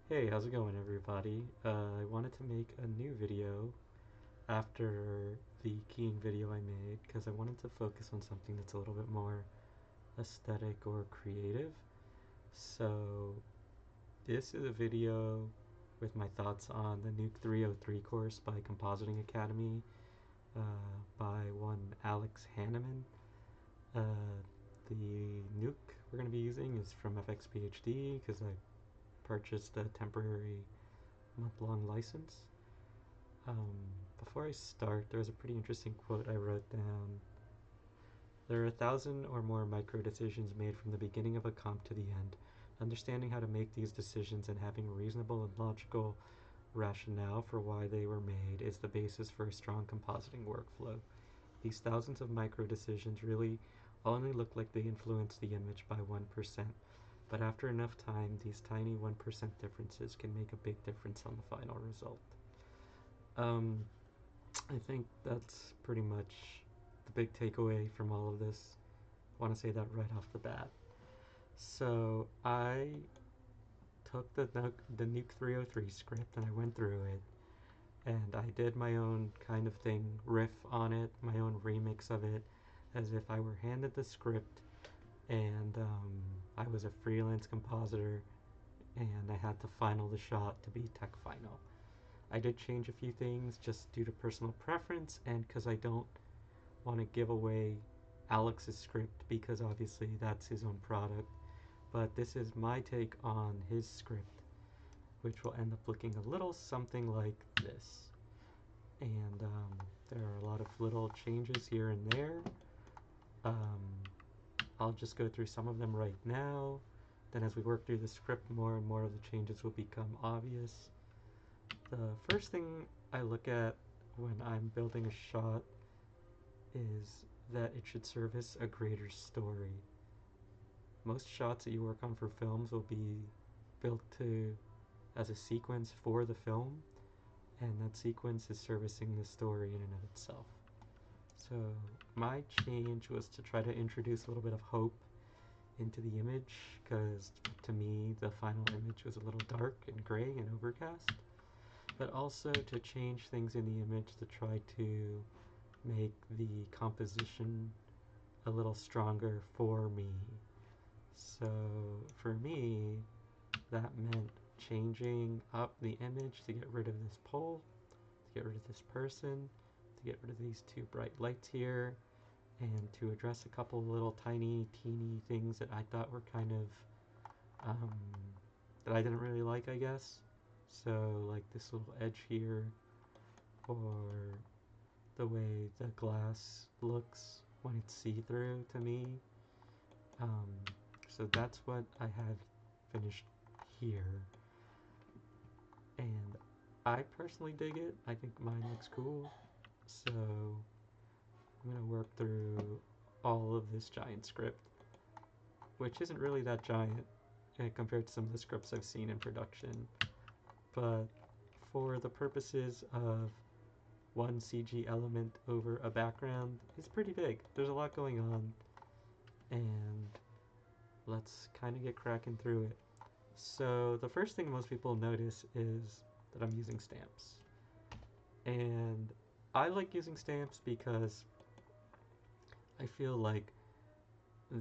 Hey, how's it going, everybody? I wanted to make a new video after the keying video I made because I wanted to focus on something that's a little bit more aesthetic or creative. So, this is a video with my thoughts on the Nuke303 course by Compositing Academy by one Alex Hanneman. Uh, the Nuke we're going to be using is from FXPHD because I purchased a temporary month-long license. Um, Before I start, there's a pretty interesting quote I wrote down. There are 1,000 or more micro decisions made from the beginning of a comp to the end. Understanding how to make these decisions and having reasonable and logical rationale for why they were made is the basis for a strong compositing workflow. These thousands of micro decisions really only look like they influence the image by 1%, but after enough time, these tiny 1% differences can make a big difference on the final result. Um, I think that's pretty much the big takeaway from all of this. I want to say that right off the bat. So I took the Nuke 303 script and I went through it and I did my own kind of thing, riff on it, my own remix of it, as if I were handed the script and I was a freelance compositor and I had to final the shot to be tech final. I did change a few things just due to personal preference and because I don't want to give away Alex's script because obviously that's his own product. But this is my take on his script, which will end up looking a little something like this. And there are a lot of little changes here and there. Um, I'll just go through some of them right now. Then as we work through the script, more and more of the changes will become obvious. The first thing I look at when I'm building a shot is that it should service a greater story. Most shots that you work on for films will be built to as a sequence for the film, and that sequence is servicing the story in and of itself. So my change was to try to introduce a little bit of hope into the image, because to me the final image was a little dark and gray and overcast, but also to change things in the image to try to make the composition a little stronger for me. So for me, that meant changing up the image to get rid of this pole, to get rid of this person, to get rid of these two bright lights here, and to address a couple little tiny, teeny things that I thought were kind of, that I didn't really like, I guess. So, like this little edge here, or the way the glass looks when it's see-through to me. Um, so that's what I have finished here. And I personally dig it. I think mine looks cool. So I'm going to work through all of this giant script, which isn't really that giant compared to some of the scripts I've seen in production. But for the purposes of one CG element over a background, it's pretty big. There's a lot going on, and let's kind of get cracking through it. So the first thing most people notice is that I'm using stamps. And I like using stamps because I feel like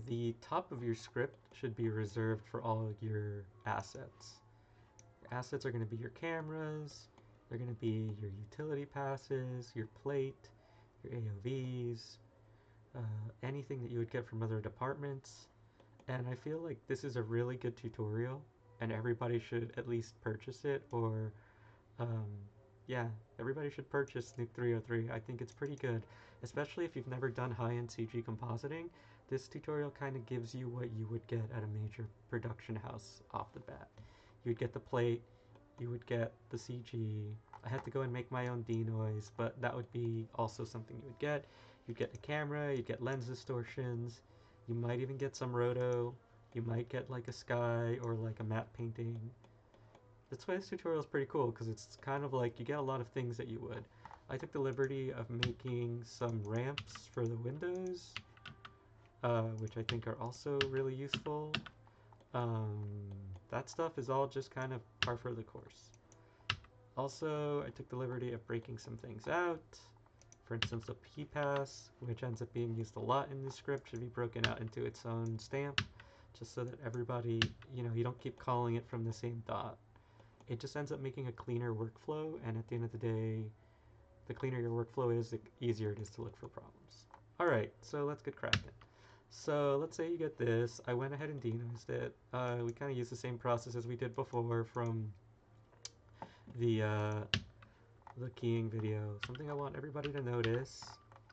the top of your script should be reserved for all your assets. Your assets are going to be your cameras, they're going to be your utility passes, your plate, your AOVs, anything that you would get from other departments. And I feel like this is a really good tutorial, and everybody should at least purchase it, or um, yeah, everybody should purchase Nuke 303. I think it's pretty good, especially if you've never done high-end CG compositing. This tutorial kind of gives you what you would get at a major production house off the bat. You would get the plate, you would get the CG. I had to go and make my own denoise, but that would be also something you would get. You'd get the camera, you'd get lens distortions, you might even get some roto, you might get like a sky or like a matte painting. That's why this tutorial is pretty cool, because it's kind of like you get a lot of things that you would. I took the liberty of making some ramps for the windows, which I think are also really useful. Um, that stuff is all just kind of par for the course. Also, I took the liberty of breaking some things out. For instance, a p-pass, which ends up being used a lot in this script, should be broken out into its own stamp, just so that everybody, you don't keep calling it from the same dot. It just ends up making a cleaner workflow, and at the end of the day, the cleaner your workflow is, the easier it is to look for problems. Alright, so let's get cracking. So let's say you get this. I went ahead and denoised it. We kind of used the same process as we did before from the keying video. Something I want everybody to notice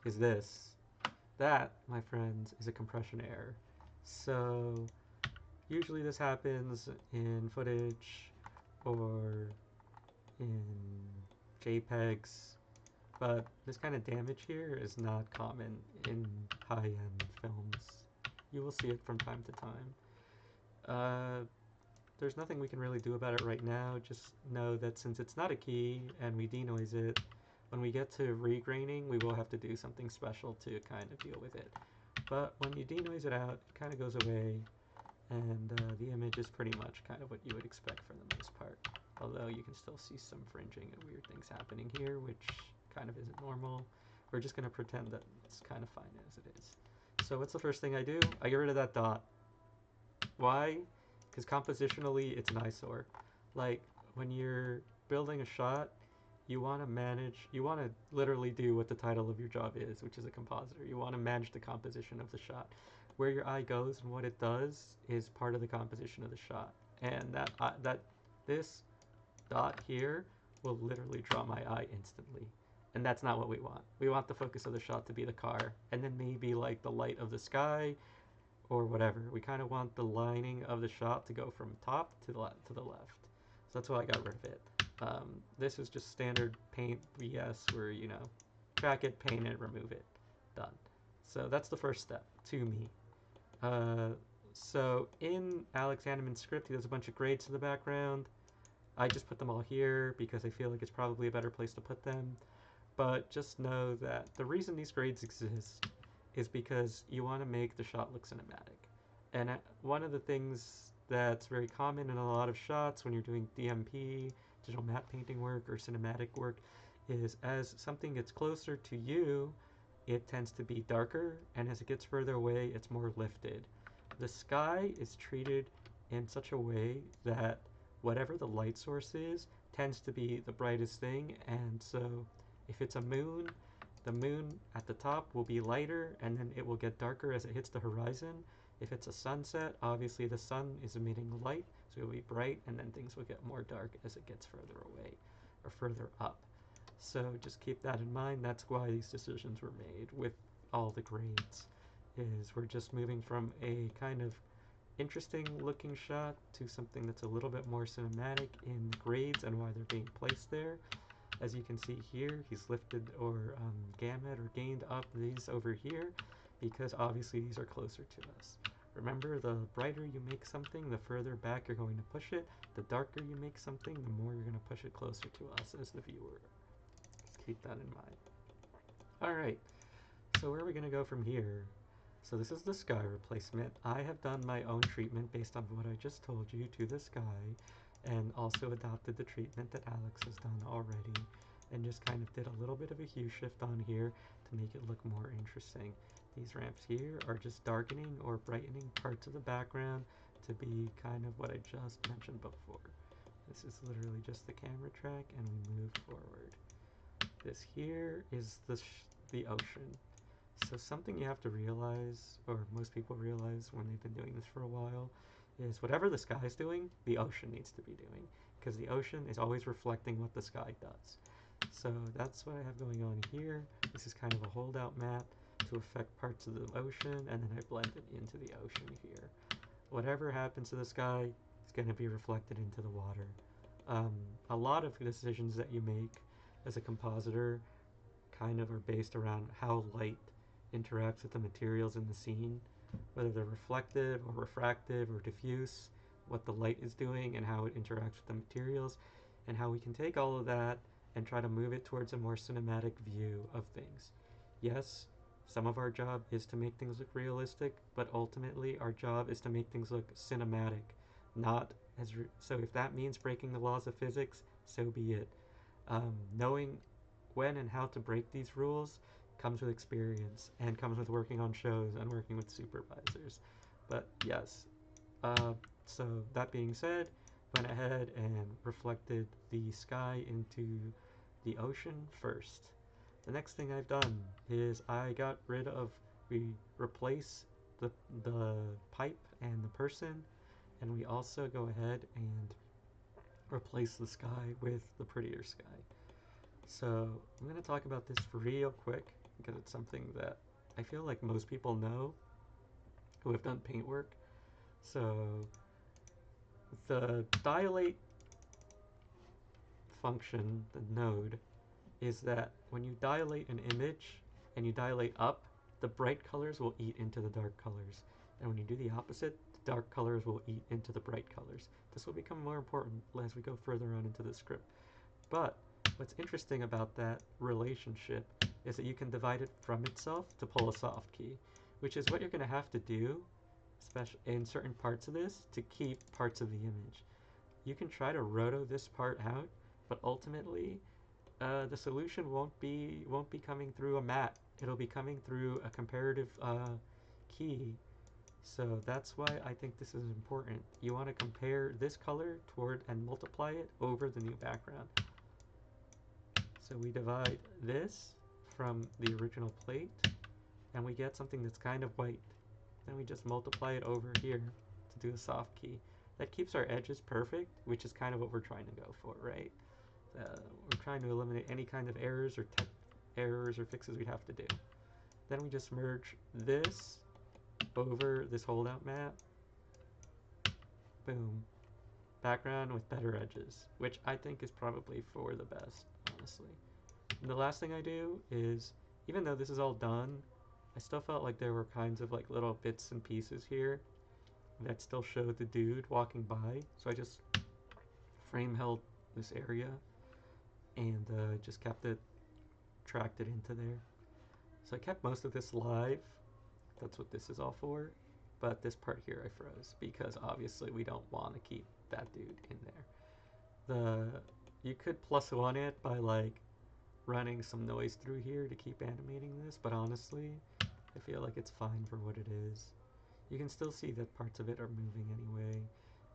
is this. That, my friends, is a compression error. So usually this happens in footage or in JPEGs, but this kind of damage here is not common in high-end films. You will see it from time to time. There's nothing we can really do about it right now. Just know that since it's not a key and we denoise it, when we get to regraining, we will have to do something special to kind of deal with it. But when you denoise it out, it kind of goes away, and the image is pretty much kind of what you would expect for the most part. Although you can still see some fringing and weird things happening here, which kind of isn't normal. We're just going to pretend that it's kind of fine as it is. So what's the first thing I do? I get rid of that dot. Why? Because compositionally, it's an eyesore. Like, when you're building a shot, you want to literally do what the title of your job is, which is a compositor. You want to manage the composition of the shot. Where your eye goes and what it does is part of the composition of the shot. And this dot here will literally draw my eye instantly. And that's not what we want. We want the focus of the shot to be the car, and then maybe like the light of the sky, or whatever. We kind of want the lining of the shot to go from top to the left. So that's why I got rid of it. This is just standard paint BS where, track it, paint it, remove it. Done. So that's the first step to me. So in Alex Hanneman's script, he has a bunch of grades in the background. I just put them all here because I feel like it's probably a better place to put them. But just know that the reason these grades exist is because you want to make the shot look cinematic. And one of the things that's very common in a lot of shots when you're doing DMP, digital matte painting work, or cinematic work, is as something gets closer to you, it tends to be darker, and as it gets further away, it's more lifted. The sky is treated in such a way that whatever the light source is tends to be the brightest thing, and so if it's a moon, the moon at the top will be lighter, and then it will get darker as it hits the horizon. If it's a sunset, obviously the sun is emitting light, so it will be bright, and then things will get more dark as it gets further away or further up. So just keep that in mind. That's why these decisions were made with all the grades, is we're just moving from a kind of interesting looking shot to something that's a little bit more cinematic in the grades and why they're being placed there. As you can see here, he's lifted or gammed or gained up these over here because obviously these are closer to us. Remember, the brighter you make something, the further back you're going to push it. The darker you make something, the more you're going to push it closer to us as the viewer. Just keep that in mind. Alright, so where are we going to go from here? So this is the sky replacement. I have done my own treatment based on what I just told you to the sky, and also adopted the treatment that Alex has done already, and just kind of did a little bit of a hue shift on here to make it look more interesting. These ramps here are just darkening or brightening parts of the background to be kind of what I just mentioned before. This is literally just the camera track, and we move forward. This here is the ocean. So something you have to realize, or most people realize when they've been doing this for a while, is whatever the sky is doing, the ocean needs to be doing, because the ocean is always reflecting what the sky does. So that's what I have going on here. This is kind of a holdout map to affect parts of the ocean, and then I blend it into the ocean here. Whatever happens to the sky is going to be reflected into the water. A lot of decisions that you make as a compositor kind of are based around how light interacts with the materials in the scene, whether they're reflective or refractive or diffuse, what the light is doing and how it interacts with the materials, and how we can take all of that and try to move it towards a more cinematic view of things. Yes, some of our job is to make things look realistic, but ultimately our job is to make things look cinematic, not So if that means breaking the laws of physics, so be it. Knowing when and how to break these rules comes with experience and comes with working on shows and working with supervisors. But yes, uh, so that being said, went ahead and reflected the sky into the ocean first. The next thing I've done is we replace the, the pipe and the person, and we also go ahead and replace the sky with the prettier sky. So I'm going to talk about this real quick because it's something that I feel like most people know who have done paint work. So the dilate function, the node, is that when you dilate an image and you dilate up, the bright colors will eat into the dark colors. And when you do the opposite, the dark colors will eat into the bright colors. This will become more important as we go further on into the script. But what's interesting about that relationship is that you can divide it from itself to pull a soft key, which is what you're going to have to do, especially in certain parts of this, to keep parts of the image. You can try to roto this part out, but ultimately the solution won't be coming through a mat. It'll be coming through a comparative key. So that's why I think this is important. You want to compare this color toward and multiply it over the new background. So we divide this from the original plate and we get something that's kind of white. Then we just multiply it over here to do a soft key. That keeps our edges perfect, which is kind of what we're trying to go for, right? We're trying to eliminate any kind of errors or fixes we have to do. Then we just merge this over this holdout map. Boom. Background with better edges, which I think is probably for the best, honestly. And the last thing I do is, even though this is all done, I still felt like there were kinds of like little bits and pieces here that still showed the dude walking by. So I just frame held this area and just kept it tracked it into there. So I kept most of this live. That's what this is all for. But this part here I froze because obviously we don't want to keep that dude in there. You could +1 it by like running some noise through here to keep animating this, but honestly, I feel like it's fine for what it is. You can still see that parts of it are moving anyway,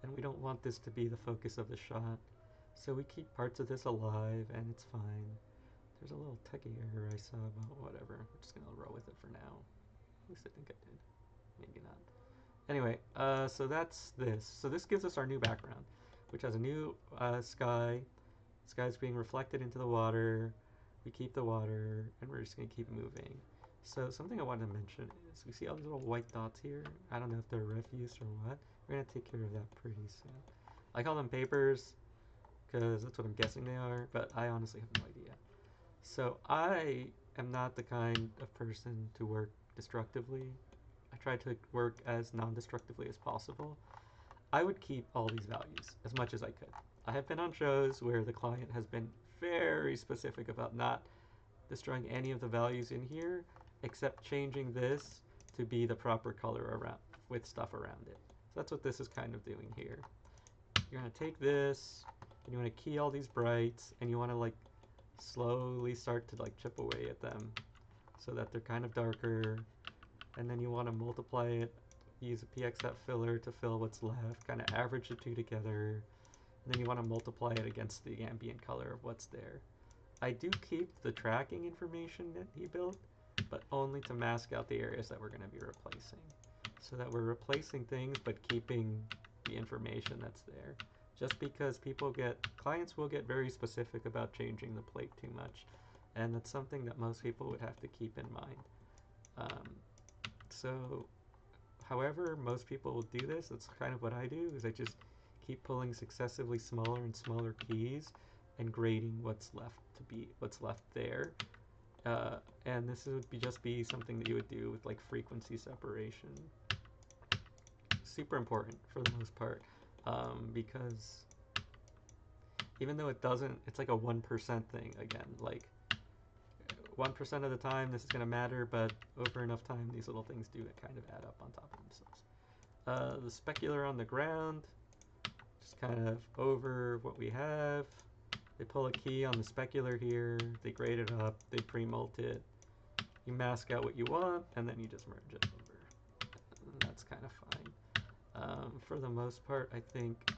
and we don't want this to be the focus of the shot. So we keep parts of this alive, and it's fine. There's a little techie error I saw, but whatever. We're just gonna roll with it for now. At least I think I did. Maybe not. Anyway, so that's this. So this gives us our new background, which has a new sky. Sky's being reflected into the water. We keep the water, and we're just gonna keep moving. So something I wanted to mention is we see all these little white dots here. I don't know if they're refuse or what. We're gonna take care of that pretty soon. I call them papers because that's what I'm guessing they are, but I honestly have no idea. So I am not the kind of person to work destructively. I try to work as non-destructively as possible. I would keep all these values as much as I could. I have been on shows where the client has been very specific about not destroying any of the values in here, except changing this to be the proper color around with stuff around it. So that's what this is kind of doing here. You're gonna take this and you want to key all these brights and you want to like slowly start to like chip away at them so that they're kind of darker, and then you want to multiply it, use a pxf filler to fill what's left, kind of average the two together, and then you want to multiply it against the ambient color of what's there. I do keep the tracking information that he built, but only to mask out the areas that we're going to be replacing, so that we're replacing things but keeping the information that's there. Just because clients will get very specific about changing the plate too much, and that's something that most people would have to keep in mind. So however most people will do this, that's kind of what I do, is I just keep pulling successively smaller and smaller keys and grading what's left there. And this would just be something that you would do with like frequency separation. Super important for the most part, because even though it's like a 1% thing again. Like 1% of the time this is going to matter, but over enough time these little things do kind of add up on top of themselves. The specular on the ground, just kind of over what we have. They pull a key on the specular here, they grade it up, they pre-mult it, you mask out what you want, and then you just merge it over. And that's kind of fine. For the most part, I think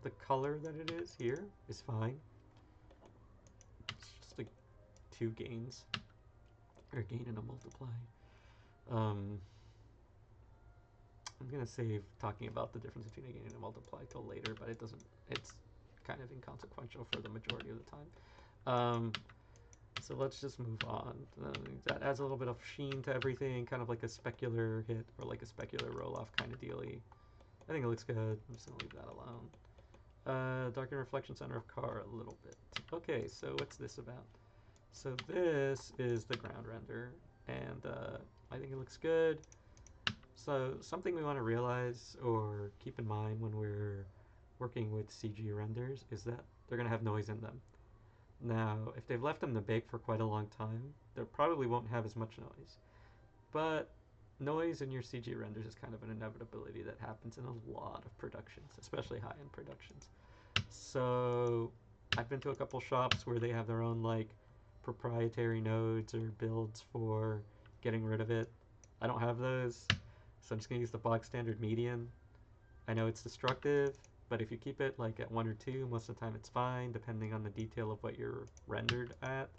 the color that it is here is fine. It's just like two gains, or a gain and a multiply. I'm gonna save talking about the difference between a gain and a multiply till later, but it's kind of inconsequential for the majority of the time. So let's just move on. That adds a little bit of sheen to everything, kind of like a specular hit or like a specular roll-off kind of dealy. I think it looks good. I'm just gonna leave that alone. Darken reflection center of car a little bit. Okay, so what's this about? So this is the ground render, and I think it looks good. So something we want to realize or keep in mind when we're working with CG renders is that they're going to have noise in them. Now, if they've left them to bake for quite a long time, they probably won't have as much noise. But noise in your CG renders is kind of an inevitability that happens in a lot of productions, especially high-end productions. So I've been to a couple shops where they have their own like proprietary nodes or builds for getting rid of it. I don't have those, so I'm just gonna use the box standard median. I know it's destructive, but if you keep it like at 1 or 2, most of the time it's fine, depending on the detail of what you're rendered at.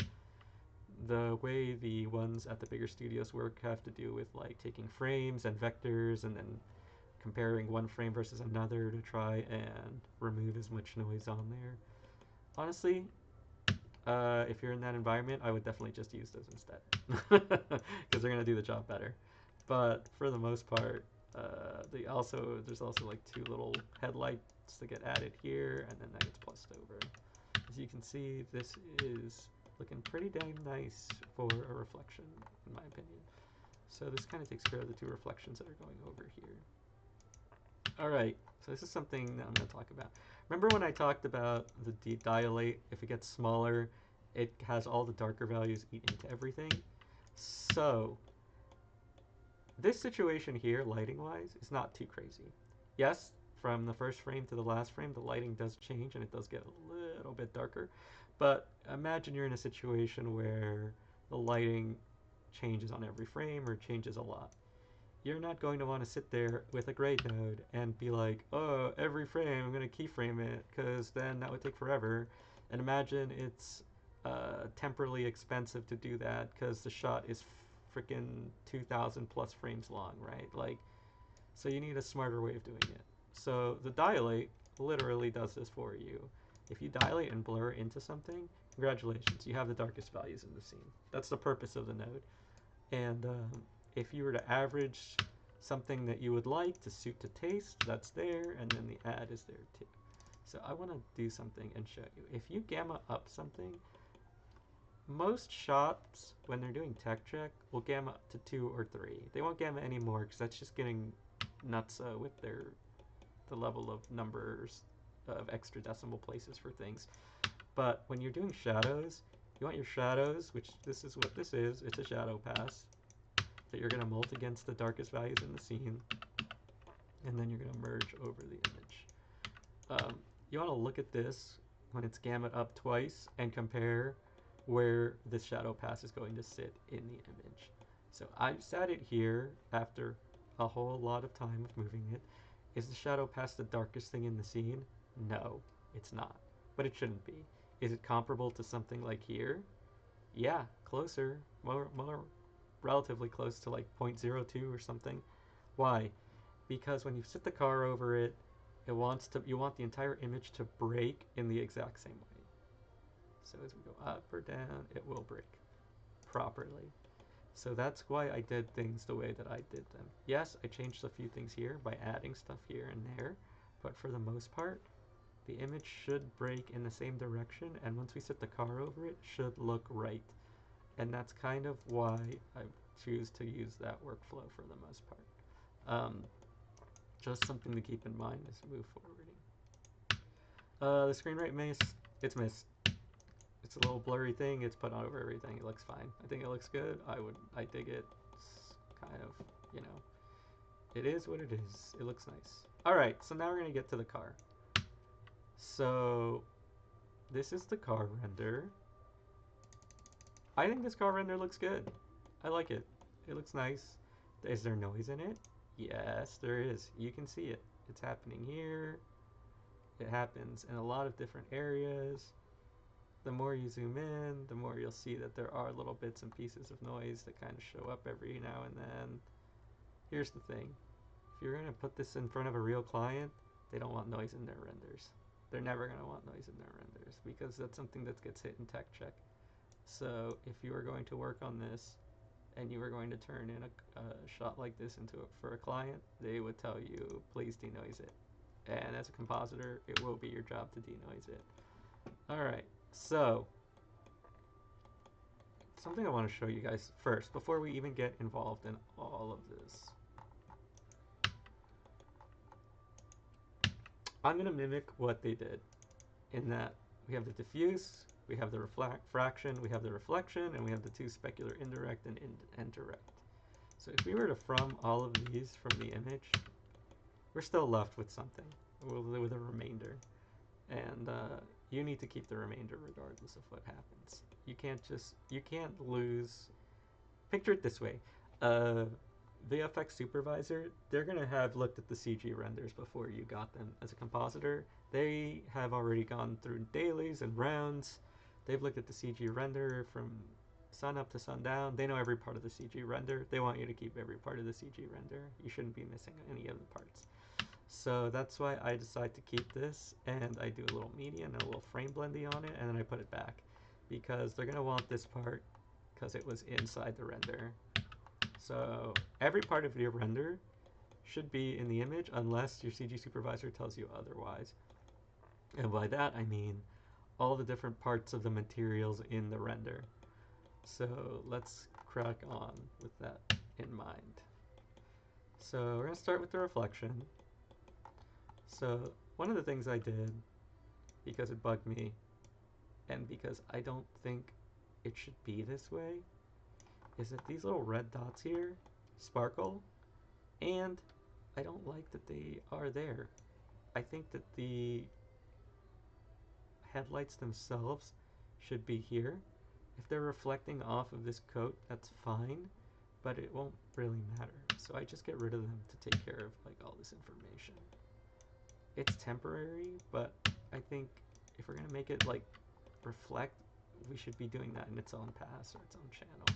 The way the ones at the bigger studios work have to do with like taking frames and vectors and then comparing one frame versus another to try and remove as much noise on there. Honestly, if you're in that environment, I would definitely just use those instead, because they're gonna do the job better. But for the most part, there's also like 2 little headlights that get added here, and then that gets plussed over. As you can see, this is looking pretty dang nice for a reflection, in my opinion. So this kind of takes care of the 2 reflections that are going over here. Alright, so this is something that I'm going to talk about. Remember when I talked about the dilate, if it gets smaller, it has all the darker values eat into everything? So, this situation here, lighting-wise, is not too crazy. Yes, from the first frame to the last frame, the lighting does change and it does get a little bit darker. But imagine you're in a situation where the lighting changes on every frame or changes a lot. You're not going to want to sit there with a grade node and be like, oh, every frame I'm going to keyframe it, because then that would take forever. And imagine it's temporally expensive to do that because the shot is freaking 2,000 plus frames long, right? Like, so you need a smarter way of doing it. So the dilate literally does this for you. If you dilate and blur into something, congratulations, you have the darkest values in the scene. That's the purpose of the node. And if you were to average something that you would like to suit to taste, that's there, and then the add is there too. So I want to do something and show you. If you gamma up something, most shops, when they're doing tech check, will gamma up to 2 or 3. They won't gamma anymore because that's just getting nuts with the level of numbers of extra decimal places for things. But when you're doing shadows, you want your shadows, which this is what this is, it's a shadow pass, that you're going to mult against the darkest values in the scene, and then you're going to merge over the image. You want to look at this when it's gamma up twice and compare where this shadow pass is going to sit in the image. So I've sat it here after a whole lot of time of moving it. Is the shadow pass the darkest thing in the scene? No, it's not, but it shouldn't be. Is it comparable to something like here? Yeah, closer, more relatively close to like 0.02 or something. Why? Because when you sit the car over it, you want the entire image to break in the exact same way. So as we go up or down, it will break properly. So that's why I did things the way that I did them. Yes, I changed a few things here by adding stuff here and there, but for the most part, the image should break in the same direction, and once we set the car over it, should look right. And that's kind of why I choose to use that workflow for the most part. Just something to keep in mind as we move forwarding. The screen rate missed. It's missed. It's a little blurry thing. It's put over everything. It looks fine. I think it looks good. I dig it. It's kind of, you know, it is what it is. It looks nice. All right, so now we're gonna get to the car. So this is the car render. I think this car render looks good. I like it. It looks nice. Is there noise in it? Yes, there is. You can see it. It's happening here. It happens in a lot of different areas. The more you zoom in, the more you'll see that there are little bits and pieces of noise that kind of show up every now and then. Here's the thing. If you're going to put this in front of a real client, they don't want noise in their renders. They're never going to want noise in their renders because that's something that gets hit in tech check. So if you are going to work on this and you were going to turn in a shot like this for a client, they would tell you, please denoise it. And as a compositor, it will be your job to denoise it. All right, so something I want to show you guys first before we even get involved in all of this. I'm going to mimic what they did in that we have the diffuse, we have the refraction, we have the reflection, and we have the two specular indirect and indirect. So if we were to from all of these from the image, we're still left with something, with a remainder. And you need to keep the remainder regardless of what happens. You can't lose. Picture it this way. VFX supervisor, they're going to have looked at the CG renders before you got them. As a compositor, they have already gone through dailies and rounds. They've looked at the CG render from sun up to sundown. They know every part of the CG render. They want you to keep every part of the CG render. You shouldn't be missing any of the parts. So that's why I decide to keep this, and I do a little median and a little frame blendy on it, and then I put it back. Because they're going to want this part because it was inside the render. So every part of your render should be in the image unless your CG supervisor tells you otherwise. And by that I mean all the different parts of the materials in the render. So let's crack on with that in mind. So we're going to start with the reflection. So one of the things I did, because it bugged me, and because I don't think it should be this way, is that these little red dots here sparkle, and I don't like that they are there. I think that the headlights themselves should be here. If they're reflecting off of this coat, that's fine, but it won't really matter. So I just get rid of them to take care of like all this information. It's temporary, but I think if we're gonna make it like reflect, we should be doing that in its own pass or its own channel.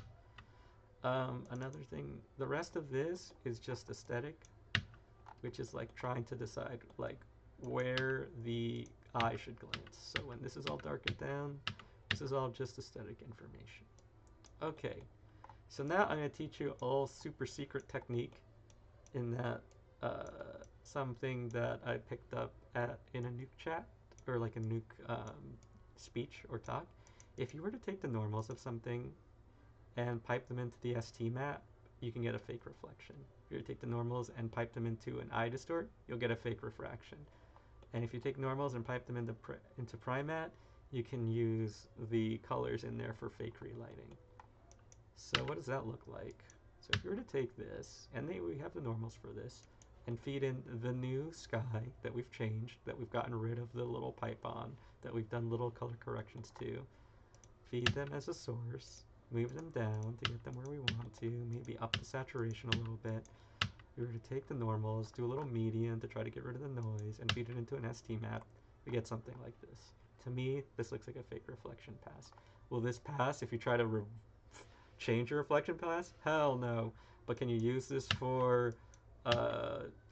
Another thing, the rest of this is just aesthetic, which is like trying to decide like where the eye should glance. So when this is all darkened down, this is all just aesthetic information. Okay, so now I'm going to teach you all super secret technique in that something that I picked up in a Nuke chat or like a Nuke speech or talk. If you were to take the normals of something and pipe them into the ST map, you can get a fake reflection. If you take the normals and pipe them into an eye distort, you'll get a fake refraction. And if you take normals and pipe them into Primat, you can use the colors in there for fake relighting. So what does that look like? So if you were to take this, and we have the normals for this, and feed in the new sky that we've changed, that we've gotten rid of the little pipe on, that we've done little color corrections to, feed them as a source, move them down to get them where we want to, maybe up the saturation a little bit. We were to take the normals, do a little median to try to get rid of the noise, and feed it into an ST map, we get something like this. To me, this looks like a fake reflection pass. Will this pass if you try to change your reflection pass? Hell no. But can you use this for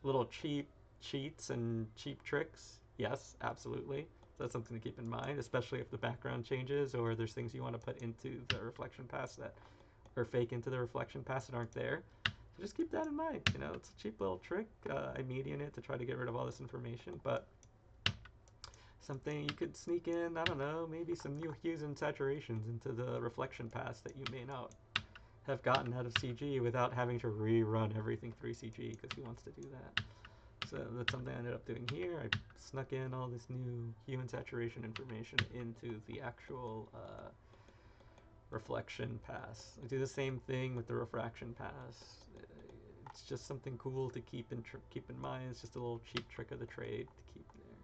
little cheap cheats and cheap tricks? Yes, absolutely. So that's something to keep in mind, especially if the background changes or there's things you want to put into the reflection pass that, or fake into the reflection pass that aren't there. So just keep that in mind. You know, it's a cheap little trick. I median it to try to get rid of all this information, but something you could sneak in, I don't know, maybe some new hues and saturations into the reflection pass that you may not have gotten out of CG without having to rerun everything through CG because he wants to do that. So that's something I ended up doing here. I snuck in all this new hue and saturation information into the actual reflection pass. I do the same thing with the refraction pass. It's just something cool to keep in mind. It's just a little cheap trick of the trade to keep there.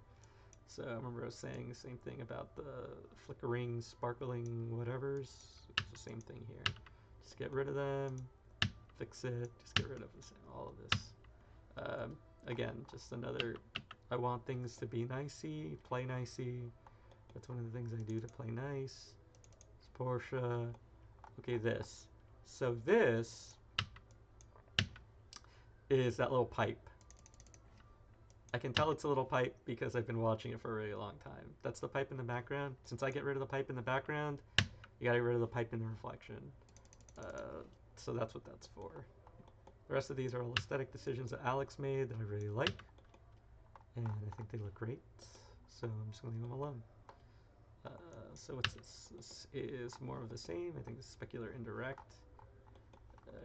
So I remember I was saying the same thing about the flickering, sparkling whatevers. It's the same thing here. Just get rid of them, fix it, just get rid of this, all of this. Again, just another, I want things to be nicey, play nicey. That's one of the things I do to play nice. It's Porsche. Okay, this. So this is that little pipe. I can tell it's a little pipe because I've been watching it for a really long time. That's the pipe in the background. Since I get rid of the pipe in the background, you gotta get rid of the pipe in the reflection. So that's what that's for. The rest of these are all aesthetic decisions that Alex made that I really like. And I think they look great. So I'm just gonna leave them alone. So what's this? This is more of the same. I think this is specular indirect.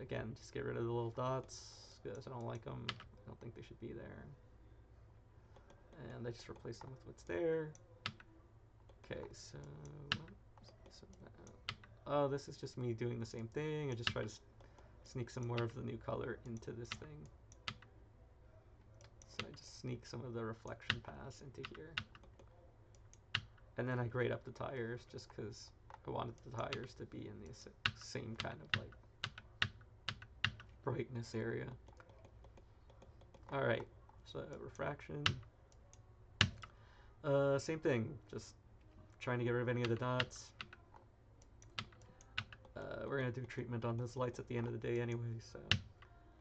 Again, just get rid of the little dots because I don't like them. I don't think they should be there. And I just replace them with what's there. Okay, so oh, this is just me doing the same thing. I just try to sneak some more of the new color into this thing. So I just sneak some of the reflection pass into here. And then I grade up the tires just because I wanted the tires to be in the same kind of like brightness area. Alright, so refraction. Same thing, just trying to get rid of any of the dots. We're going to do treatment on those lights at the end of the day anyway, so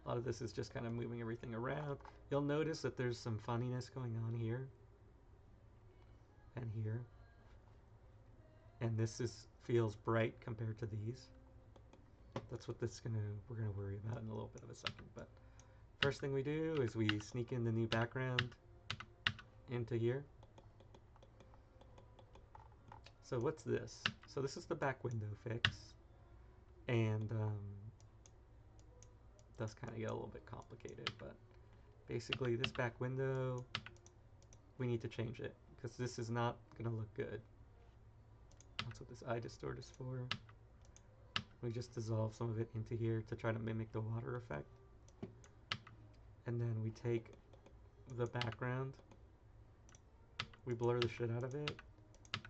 a lot of this is just kind of moving everything around. You'll notice that there's some funniness going on here and here. And this feels bright compared to these. That's what we're gonna worry about in a little bit of a second. But first thing we do is we sneak in the new background into here. So what's this? So this is the back window fix, and does kind of get a little bit complicated, but basically this back window, we need to change it because this is not gonna look good. That's what this eye distort is for. We just dissolve some of it into here to try to mimic the water effect. And then we take the background, we blur the shit out of it,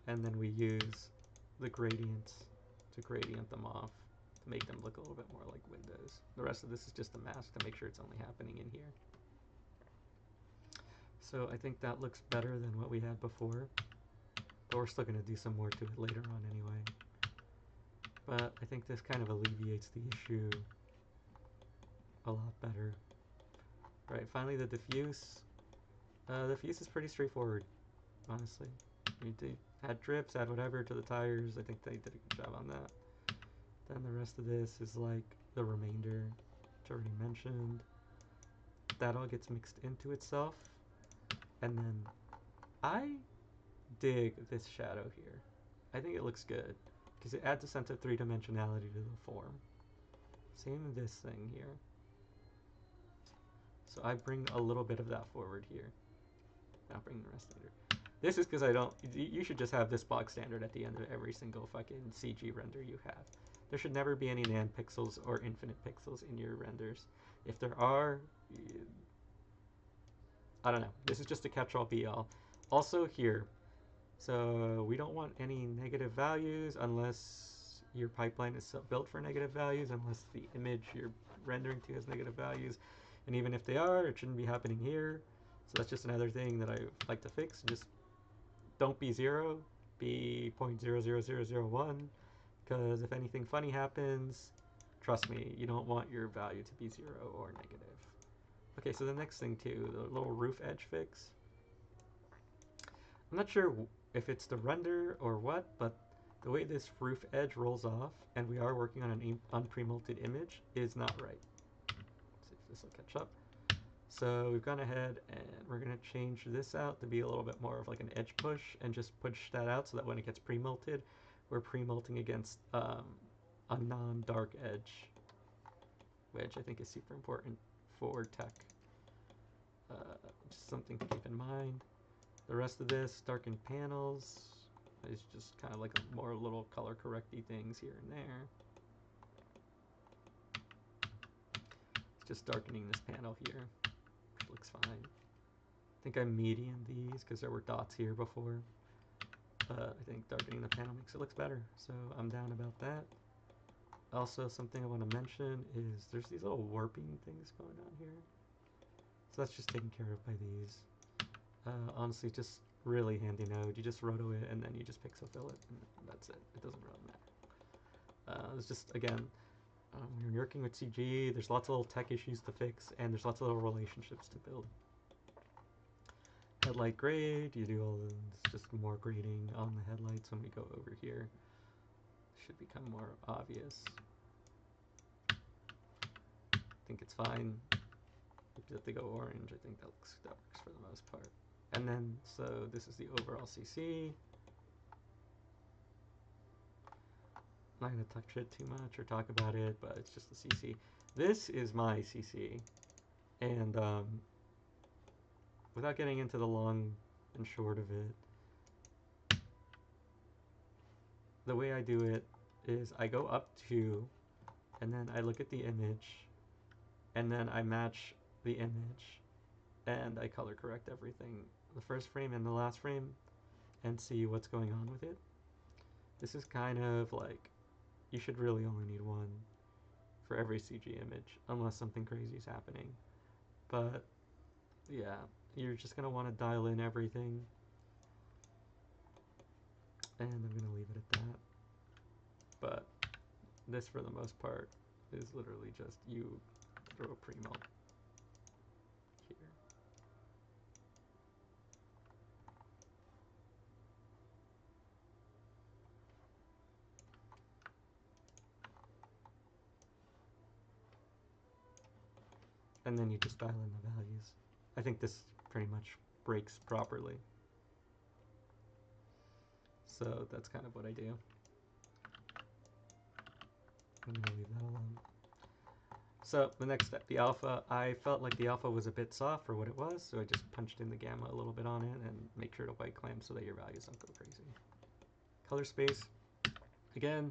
and then we use the gradients to gradient them off to make them look a little bit more like windows. The rest of this is just a mask to make sure it's only happening in here. So I think that looks better than what we had before, but we're still going to do some more to it later on anyway. But I think this kind of alleviates the issue a lot better. Right, finally the diffuse. The diffuse is pretty straightforward, honestly. You add drips, add whatever to the tires. I think they did a good job on that. Then the rest of this is like the remainder, which I already mentioned. That all gets mixed into itself. And then I dig this shadow here. I think it looks good because it adds a sense of three-dimensionality to the form. Same with this thing here. So I bring a little bit of that forward here. I'll bring the rest later. This is because I don't, you should just have this box standard at the end of every single fucking CG render you have. There should never be any nan pixels or infinite pixels in your renders. If there are, I don't know. This is just a catch-all be-all. Also here, so we don't want any negative values unless your pipeline is built for negative values, unless the image you're rendering to has negative values. And even if they are, it shouldn't be happening here. So that's just another thing that I like to fix. Just don't be 0, be 0.00001, because if anything funny happens, trust me, you don't want your value to be 0 or negative. Okay, so the next thing too, the little roof edge fix. I'm not sure if it's the render or what, but the way this roof edge rolls off, and we are working on an unpremulted image, is not right. Let's see if this will catch up. So we've gone ahead and we're going to change this out to be a little bit more of like an edge push and just push that out so that when it gets pre-multed, we're pre-multing against a non-dark edge, which I think is super important for tech. Just something to keep in mind. The rest of this, darkened panels, is just kind of like a more little color correcty things here and there. It's just darkening this panel here. Looks fine. think I medianed these because there were dots here before. I think darkening the panel makes it look better, so I'm down about that. Also, something I want to mention is there's these little warping things going on here. So that's just taken care of by these. Honestly, just really handy node. You just roto it and then you just pixel fill it, and that's it. It doesn't really matter. It's just, again, when you're working with CG, there's lots of little tech issues to fix, and there's lots of little relationships to build. Headlight grade, you do all this, just more grading on the headlights when we go over here. Should become more obvious. I think it's fine that they go orange. I think that works for the most part. And then, so this is the overall CC. I'm not going to touch it too much or talk about it, but it's just the CC. This is my CC. And without getting into the long and short of it, the way I do it is I go up to, and then I look at the image, and then I match the image, and I color correct everything, the first frame and the last frame, and see what's going on with it. This is kind of like, you should really only need one for every CG image, unless something crazy is happening. But yeah, you're just going to want to dial in everything. And I'm going to leave it at that. But this, for the most part, is literally just you throw a primo here. And then you just dial in the values. I think this pretty much breaks properly. So that's kind of what I do. I'm going to leave that alone. So the next step, the alpha, I felt like the alpha was a bit soft for what it was, so I just punched in the gamma a little bit on it and make sure to white clamp so that your values don't go crazy. Color space, again,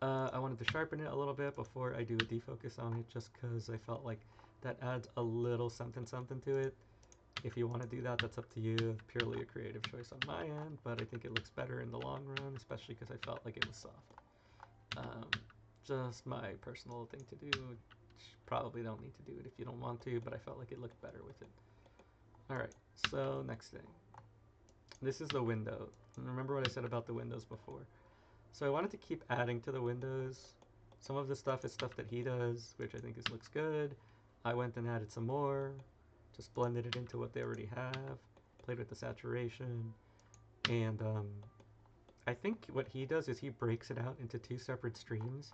I wanted to sharpen it a little bit before I do a defocus on it, just because I felt like that adds a little something to it. If you want to do that, that's up to you. Purely a creative choice on my end, but I think it looks better in the long run, especially because I felt like it was soft. Just my personal thing to do. Probably don't need to do it if you don't want to, but I felt like it looked better with it. Alright, so next thing. This is the window. And remember what I said about the windows before. So I wanted to keep adding to the windows. Some of the stuff is stuff that he does, which I think looks good. I went and added some more. Just blended it into what they already have. Played with the saturation. And I think what he does is he breaks it out into two separate streams.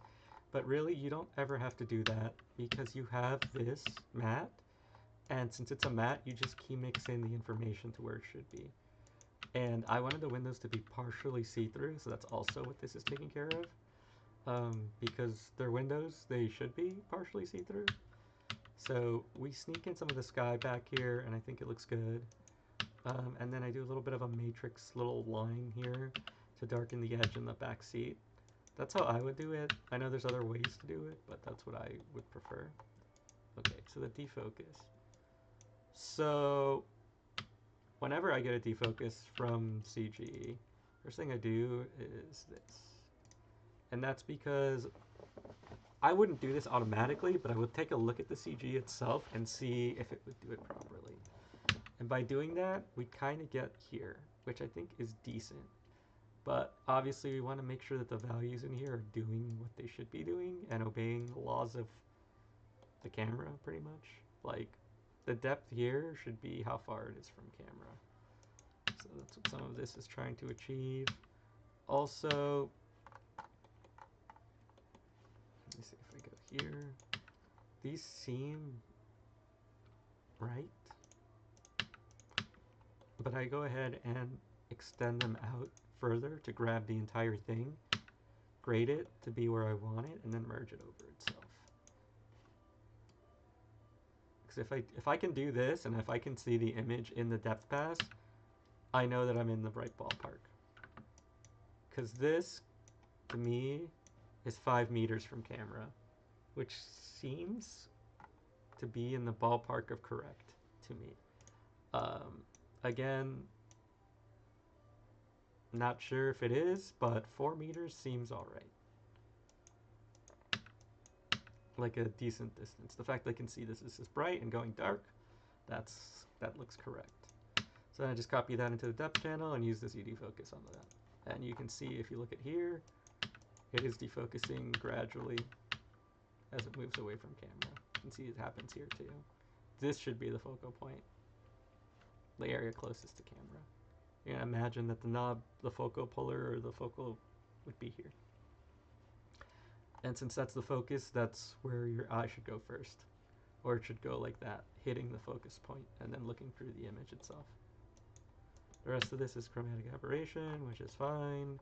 But really, you don't ever have to do that because you have this matte, and since it's a matte, you just key mix in the information to where it should be. And I wanted the windows to be partially see-through, so that's also what this is taking care of. Because they're windows, they should be partially see-through. So we sneak in some of the sky back here, and I think it looks good. And then I do a little bit of a matrix little line here to darken the edge in the back seat. That's how I would do it. I know there's other ways to do it, but that's what I would prefer. Okay, so the defocus. So whenever I get a defocus from CG, first thing I do is this. And that's because I wouldn't do this automatically, but I would take a look at the CG itself and see if it would do it properly. And by doing that, we kind of get here, which I think is decent. But obviously we want to make sure that the values in here are doing what they should be doing and obeying the laws of the camera, pretty much. Like, the depth here should be how far it is from camera. So that's what some of this is trying to achieve. Also, let me see if I go here. These seem right, but I go ahead and extend them out further to grab the entire thing, grade it to be where I want it, and then merge it over itself. Because if I can do this, and if I can see the image in the depth pass, I know that I'm in the right ballpark. Because this, to me, is 5 meters from camera, which seems to be in the ballpark of correct to me. Again, not sure if it is, but 4 meters seems alright. Like a decent distance. The fact that I can see this is bright and going dark, that looks correct. So then I just copy that into the depth channel and use this UD focus on that. And you can see if you look at here, it is defocusing gradually as it moves away from camera. You can see it happens here too. This should be the focal point, the area closest to camera. You can imagine that the knob, the focal puller, or the focal would be here. And since that's the focus, that's where your eye should go first. Or it should go like that, hitting the focus point and then looking through the image itself. The rest of this is chromatic aberration, which is fine.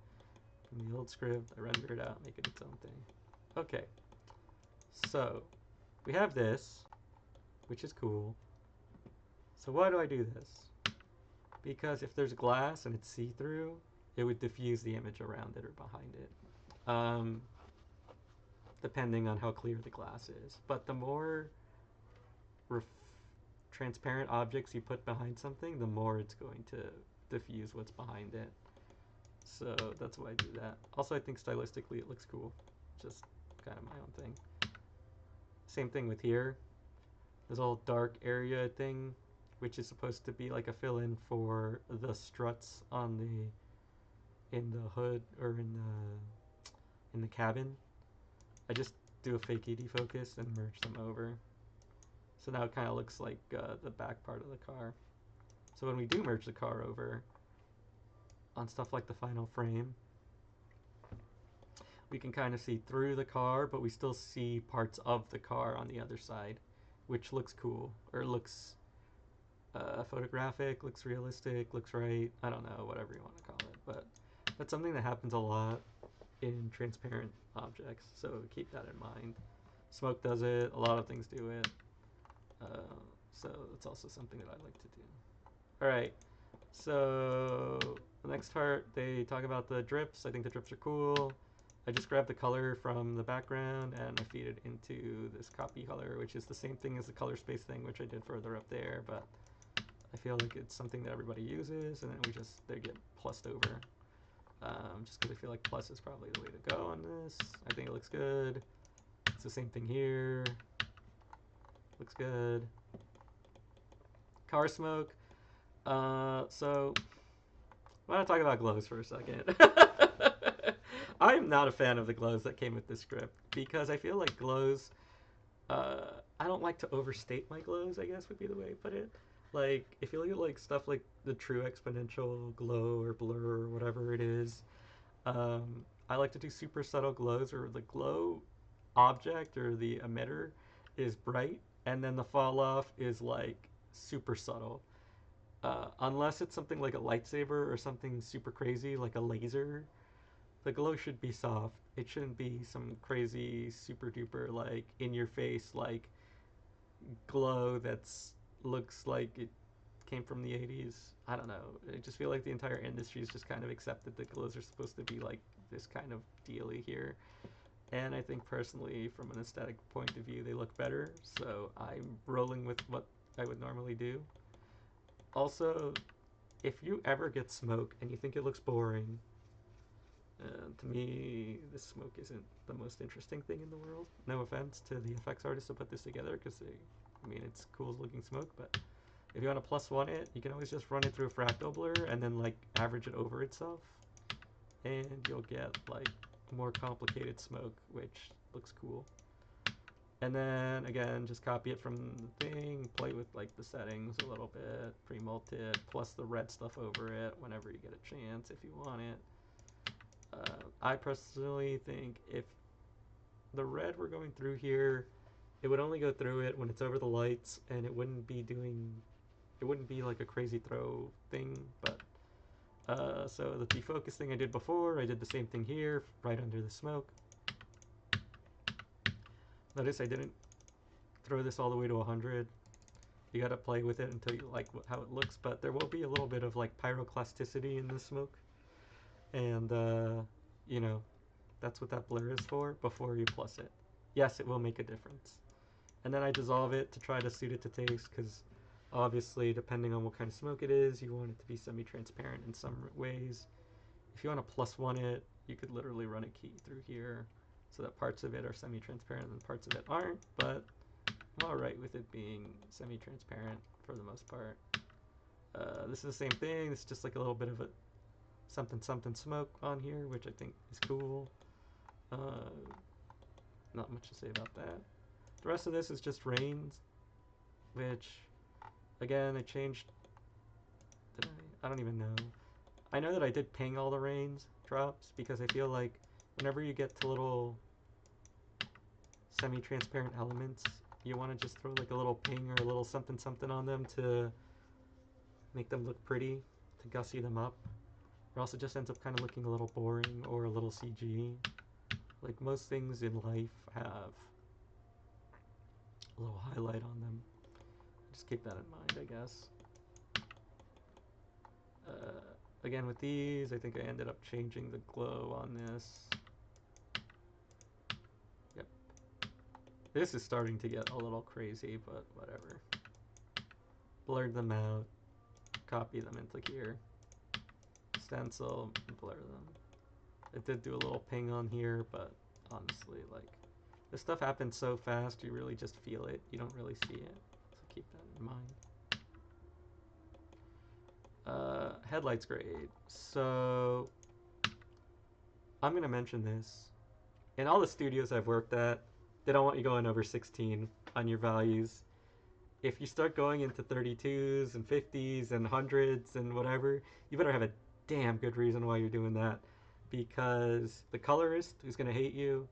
From the old script, I render it out, make it its own thing. Okay, so we have this, which is cool. So why do I do this? Because if there's glass and it's see-through, it would diffuse the image around it or behind it, depending on how clear the glass is. But the more transparent objects you put behind something, the more it's going to diffuse what's behind it. So that's why I do that. Also, I think stylistically it looks cool. Just kind of my own thing. Same thing with here. This whole dark area thing, which is supposed to be like a fill-in for the struts on in the hood or in the cabin. I just do a fake ED focus and merge them over. So now it kind of looks like the back part of the car. So when we do merge the car over on stuff like the final frame, we can kind of see through the car, but we still see parts of the car on the other side, which looks cool, or looks photographic, looks realistic, looks right. I don't know, whatever you want to call it, but that's something that happens a lot in transparent objects, so keep that in mind. Smoke does it, a lot of things do it, so it's also something that I like to do. Alright, so the next part, they talk about the drips. I think the drips are cool. I just grab the color from the background and I feed it into this copy color, which is the same thing as the color space thing, which I did further up there, but I feel like it's something that everybody uses, and then they get plussed over. Just because I feel like plus is probably the way to go on this. I think it looks good. It's the same thing here. Looks good. Car smoke. So I want to talk about glows for a second. I'm not a fan of the glows that came with this script because I feel like glows, I don't like to overstate my glows, I guess would be the way to put it. Like, if you look at like stuff like the true exponential glow or blur or whatever it is, I like to do super subtle glows where the glow object or the emitter is bright and then the fall off is like super subtle. Unless it's something like a lightsaber or something super crazy like a laser, the glow should be soft. It shouldn't be some crazy super duper like in your face like glow that's looks like it came from the 80s. I don't know. I just feel like the entire industry's just kind of accepted that glows are supposed to be like this kind of dealy here. And I think personally, from an aesthetic point of view, they look better. So I'm rolling with what I would normally do. Also, if you ever get smoke and you think it looks boring, to me, this smoke isn't the most interesting thing in the world. No offense to the effects artists who put this together, because it's cool looking smoke, but if you want to +1 it, you can always just run it through a fractal blur and then like average it over itself, and you'll get like more complicated smoke, which looks cool. And then again, just copy it from the thing, play with like the settings a little bit, pre-mult it, plus the red stuff over it whenever you get a chance if you want it. I personally think if the red were going through here, it would only go through it when it's over the lights, and it wouldn't be like a crazy throw thing. But so the defocus thing I did before, I did the same thing here, right under the smoke. Notice I didn't throw this all the way to 100. You gotta play with it until you like how it looks, but there will be a little bit of like pyroclasticity in the smoke, and you know, that's what that blur is for before you plus it. Yes, it will make a difference. And then I dissolve it to try to suit it to taste, because Obviously, depending on what kind of smoke it is, you want it to be semi-transparent in some ways. If you want to +1 it, you could literally run a key through here so that parts of it are semi-transparent and parts of it aren't, but I'm alright with it being semi-transparent for the most part. This is the same thing. It's just like a little bit of a something something smoke on here, which I think is cool. Not much to say about that. The rest of this is just rains, which, again, I changed. Did I? I don't even know. I know that I did ping all the rains drops because I feel like whenever you get to little semi-transparent elements, you want to just throw like a little ping or a little something something on them to make them look pretty, to gussy them up. Or else it just ends up kind of looking a little boring or a little CG. Like most things in life have a little highlight on them. Just keep that in mind, I guess. Again, with these, I think I ended up changing the glow on this. Yep. This is starting to get a little crazy, but whatever. Blurred them out, copy them into here. Stencil, blur them. It did do a little ping on here, but honestly, like, this stuff happens so fast, you really just feel it. You don't really see it. So keep that in mind. Headlights grade. So I'm gonna mention this. In all the studios I've worked at, they don't want you going over 16 on your values. If you start going into 32s and 50s and 100s and whatever, you better have a damn good reason why you're doing that. Because the colorist is gonna hate you,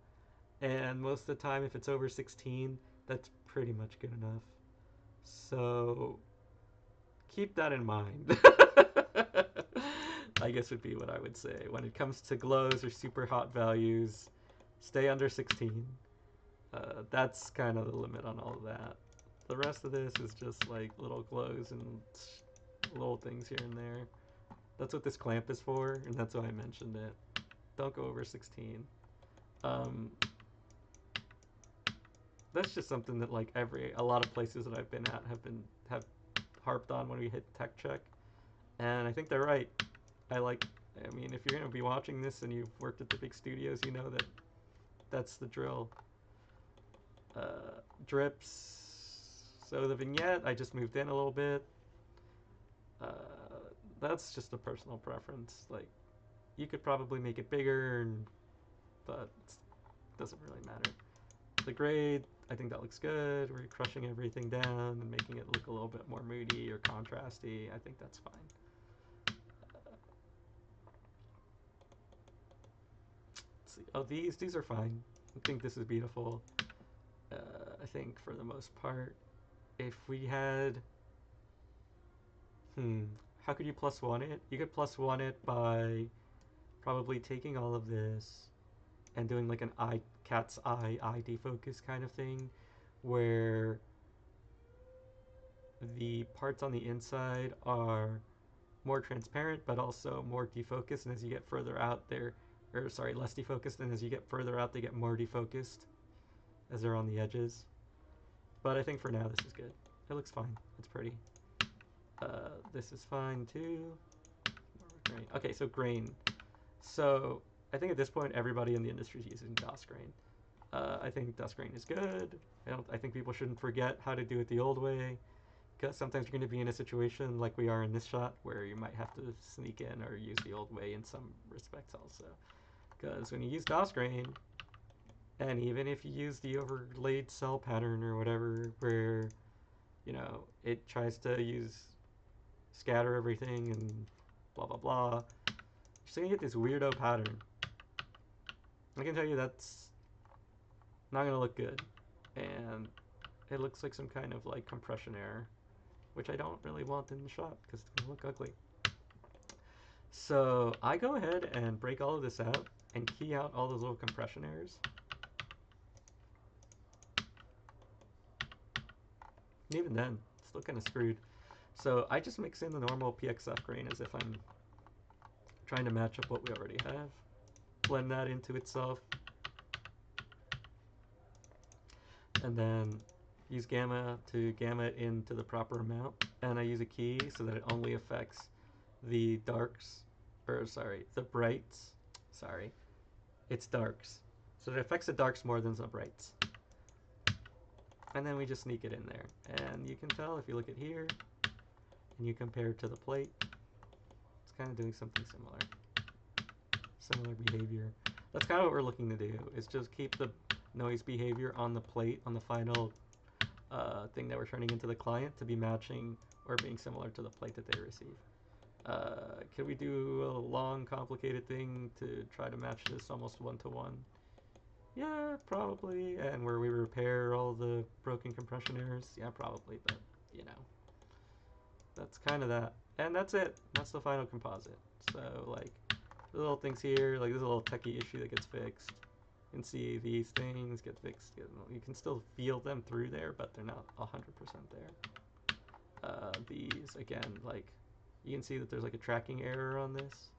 and most of the time, if it's over 16, that's pretty much good enough. So keep that in mind. I guess would be what I would say. When it comes to glows or super hot values, stay under 16. That's kind of the limit on all of that. The rest of this is just like little glows and little things here and there. That's what this clamp is for, and that's why I mentioned it. Don't go over 16. That's just something that like a lot of places that I've been at have harped on when we hit tech check, and I think they're right. I mean, if you're gonna be watching this and you've worked at the big studios, you know that that's the drill. Drips. So the vignette, I just moved in a little bit. Uh, that's just a personal preference. Like, you could probably make it bigger, but it doesn't really matter. The grade, I think that looks good. We're crushing everything down and making it look a little bit more moody or contrasty. I think that's fine. Let's see. Oh, these are fine. I think this is beautiful. I think for the most part, if we had, how could you +1 it? You could +1 it by probably taking all of this and doing like an cat's eye defocus kind of thing, where the parts on the inside are more transparent but also more defocused, and as you get further out less defocused, and as you get further out they get more defocused as they're on the edges. But I think for now this is good. It looks fine. It's pretty. This is fine too. Okay, so grain. So I think at this point everybody in the industry is using DOS grain. I think DOS grain is good. I think people shouldn't forget how to do it the old way, because sometimes you're going to be in a situation like we are in this shot where you might have to sneak in or use the old way in some respects also. Because when you use DOS grain, and even if you use the overlaid cell pattern or whatever, where, it tries to scatter everything and blah blah blah, you're still gonna get this weirdo pattern. I can tell you that's not gonna look good, and it looks like some kind of like compression error, which I don't really want in the shot because it's gonna look ugly. So I go ahead and break all of this out and key out all those little compression errors. And even then, it's still kind of screwed. So I just mix in the normal PXF grain as if I'm trying to match up what we already have. Blend that into itself. And then use gamma to gamma it into the proper amount, and I use a key so that it only affects the darks, or sorry, the brights. Sorry, it's darks. So it affects the darks more than the brights. And then we just sneak it in there. And you can tell if you look at here and you compare it to the plate, it's kind of doing something similar. Similar behavior. That's kind of what we're looking to do, is just keep the noise behavior on the plate, on the final thing that we're turning into the client, to be matching or being similar to the plate that they receive. Can we do a long, complicated thing to try to match this almost one-to-one? Yeah, probably. And where we repair all the broken compression errors? Yeah, probably, but, you know. That's kind of that. And that's it. That's the final composite. So, like, the little things here, like, there's a little techie issue that gets fixed. You can see these things get fixed. You can still feel them through there, but they're not 100% there. These, again, like, you can see that there's, like, a tracking error on this.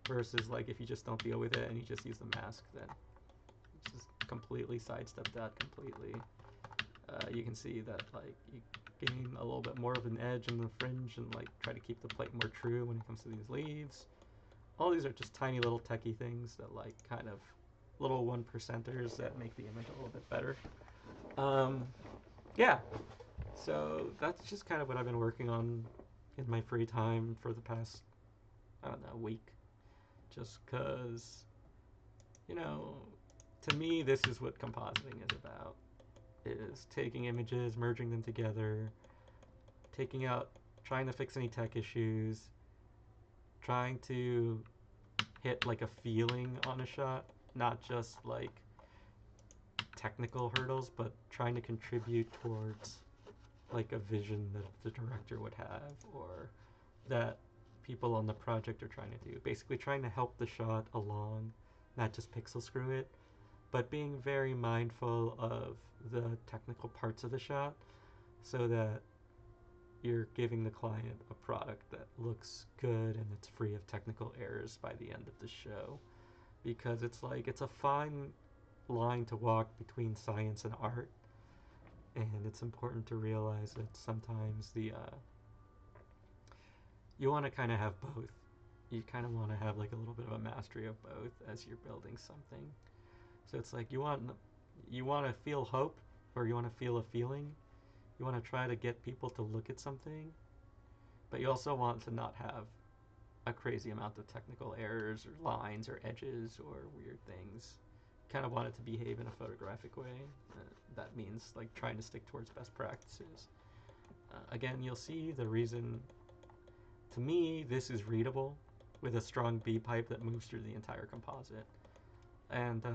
Versus, like, if you just don't deal with it and you just use the mask, then just completely sidestep that completely. You can see that, like, you gain a little bit more of an edge in the fringe and, like, try to keep the plate more true when it comes to these leads. All these are just tiny little techie things that, like, kind of little 1%ers that make the image a little bit better. Yeah, so that's just kind of what I've been working on in my free time for the past, I don't know, week. Just because, you know, to me, this is what compositing is about. Is taking images, merging them together, taking out, trying to fix any tech issues, trying to hit like a feeling on a shot, not just like technical hurdles, but trying to contribute towards like a vision that the director would have, or that people on the project are trying to do. Basically trying to help the shot along, not just pixel screw it, but being very mindful of the technical parts of the shot so that you're giving the client a product that looks good and it's free of technical errors by the end of the show. Because it's like, it's a fine line to walk between science and art, and it's important to realize that sometimes you want to kind of have both. You kind of want to have like a little bit of a mastery of both as you're building something. So it's like you want to feel hope, or you want to feel a feeling. You want to try to get people to look at something, but you also want to not have a crazy amount of technical errors or lines or edges or weird things. Kind of want it to behave in a photographic way. That means like trying to stick towards best practices. Again, you'll see the reason. To me, this is readable with a strong B pipe that moves through the entire composite, and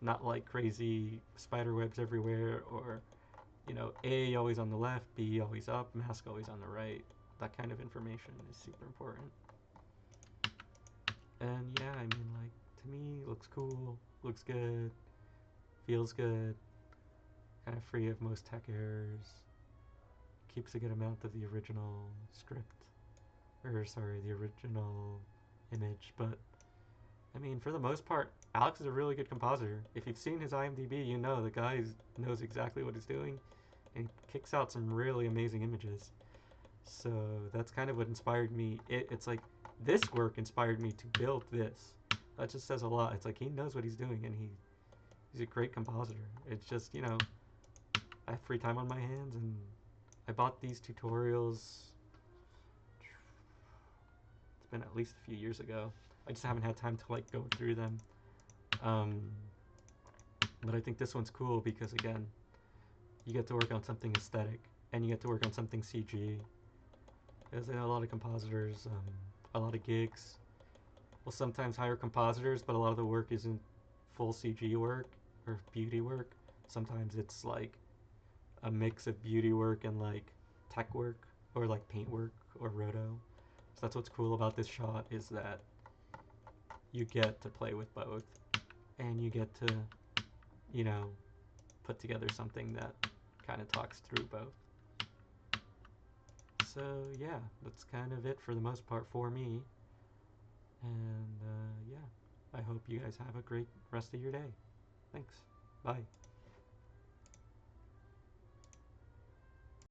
not like crazy spider webs everywhere, or A always on the left, B always up, mask always on the right. That kind of information is super important. And yeah, I mean, like, to me, looks cool, looks good, feels good, kind of free of most tech errors, keeps a good amount of the original script, or sorry, the original image. But I mean, for the most part, Alex is a really good compositor. If you've seen his IMDb, you know the guy knows exactly what he's doing, and kicks out some really amazing images. So that's kind of what inspired me. It's like this work inspired me to build this. That just says a lot. It's like he knows what he's doing, and he's a great compositor. It's just, I have free time on my hands, and I bought these tutorials. It's been at least a few years ago. I just haven't had time to like go through them. But I think this one's cool because, again, you get to work on something aesthetic, and you get to work on something CG. There's a lot of compositors, a lot of gigs will sometimes hire compositors, but a lot of the work isn't full CG work or beauty work. Sometimes it's like a mix of beauty work and like tech work, or like paint work or roto. So that's what's cool about this shot, is that you get to play with both, and you get to, put together something that kind of talks through both. So yeah, that's kind of it for the most part for me. And yeah, I hope you guys have a great rest of your day. Thanks. Bye.